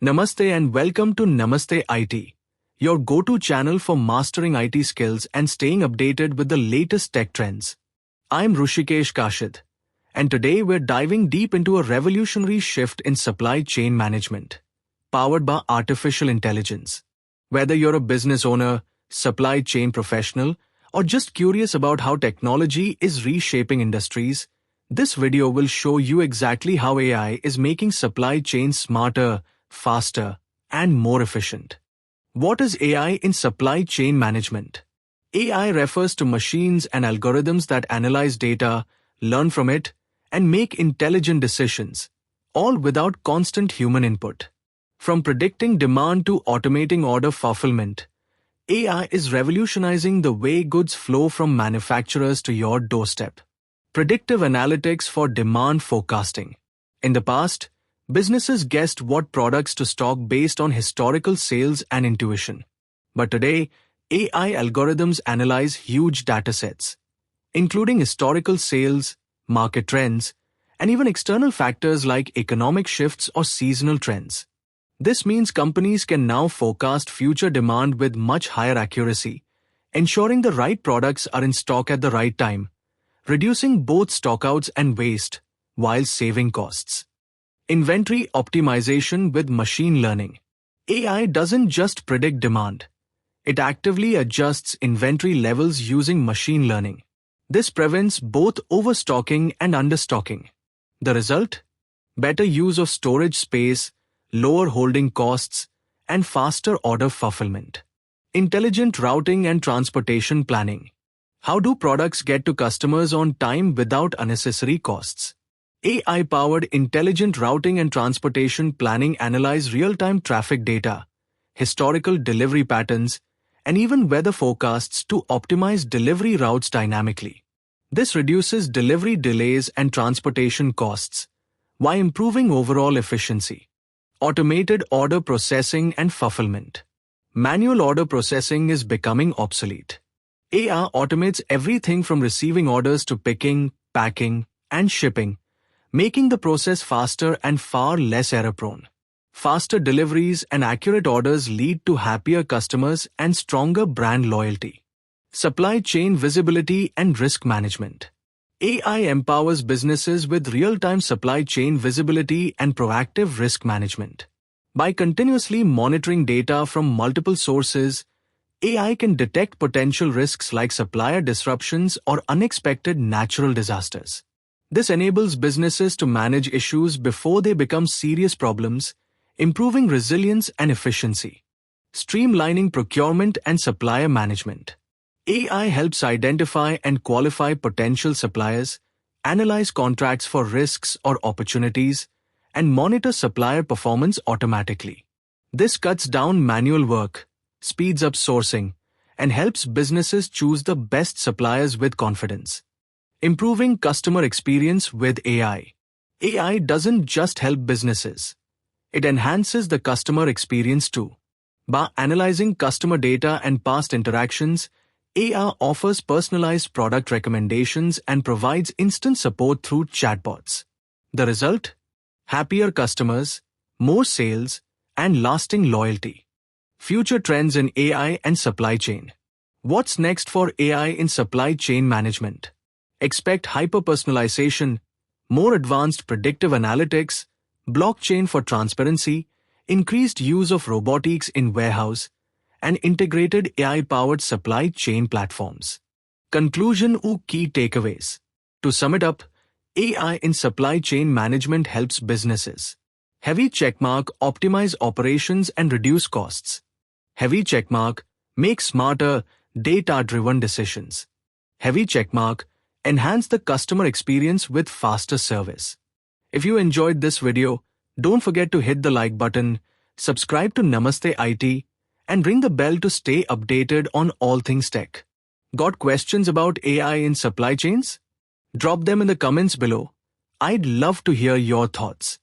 Namaste and welcome to Namaste IT, your go-to channel for mastering IT skills and staying updated with the latest tech trends. I'm Rushikesh Kashid, and today we're diving deep into a revolutionary shift in supply chain management, powered by artificial intelligence. Whether you're a business owner, supply chain professional, or just curious about how technology is reshaping industries, this video will show you exactly how AI is making supply chains smarter, faster, and more efficient. What is AI in supply chain management? AI refers to machines and algorithms that analyze data, learn from it, and make intelligent decisions, all without constant human input. From predicting demand to automating order fulfillment, AI is revolutionizing the way goods flow from manufacturers to your doorstep. Predictive analytics for demand forecasting. In the past, businesses guessed what products to stock based on historical sales and intuition. But today, AI algorithms analyze huge datasets, including historical sales, market trends, and even external factors like economic shifts or seasonal trends. This means companies can now forecast future demand with much higher accuracy, ensuring the right products are in stock at the right time, reducing both stockouts and waste while saving costs. Inventory optimization with machine learning. AI doesn't just predict demand. It actively adjusts inventory levels using machine learning. This prevents both overstocking and understocking. The result? Better use of storage space, lower holding costs, and faster order fulfillment. Intelligent routing and transportation planning. How do products get to customers on time without unnecessary costs? AI-powered intelligent routing and transportation planning analyze real-time traffic data, historical delivery patterns, and even weather forecasts to optimize delivery routes dynamically. This reduces delivery delays and transportation costs, while improving overall efficiency. Automated order processing and fulfillment. Manual order processing is becoming obsolete. AI automates everything from receiving orders to picking, packing, and shipping, making the process faster and far less error-prone. Faster deliveries and accurate orders lead to happier customers and stronger brand loyalty. Supply chain visibility and risk management. AI empowers businesses with real-time supply chain visibility and proactive risk management. By continuously monitoring data from multiple sources, AI can detect potential risks like supplier disruptions or unexpected natural disasters. This enables businesses to manage issues before they become serious problems, improving resilience and efficiency. Streamlining procurement and supplier management. AI helps identify and qualify potential suppliers, analyze contracts for risks or opportunities, and monitor supplier performance automatically. This cuts down manual work, speeds up sourcing, and helps businesses choose the best suppliers with confidence. Improving customer experience with AI. AI doesn't just help businesses. It enhances the customer experience too. By analyzing customer data and past interactions, AI offers personalized product recommendations and provides instant support through chatbots. The result? Happier customers, more sales, and lasting loyalty. Future trends in AI and supply chain. What's next for AI in supply chain management? Expect hyper-personalization, more advanced predictive analytics, blockchain for transparency, increased use of robotics in warehouse, and integrated AI-powered supply chain platforms. Conclusion or key takeaways. To sum it up, AI in supply chain management helps businesses. Heavy checkmark optimize operations and reduce costs. Heavy checkmark make smarter, data-driven decisions. Heavy checkmark enhance the customer experience with faster service. If you enjoyed this video, don't forget to hit the like button, subscribe to Namaste IT, and ring the bell to stay updated on all things tech. Got questions about AI in supply chains? Drop them in the comments below. I'd love to hear your thoughts.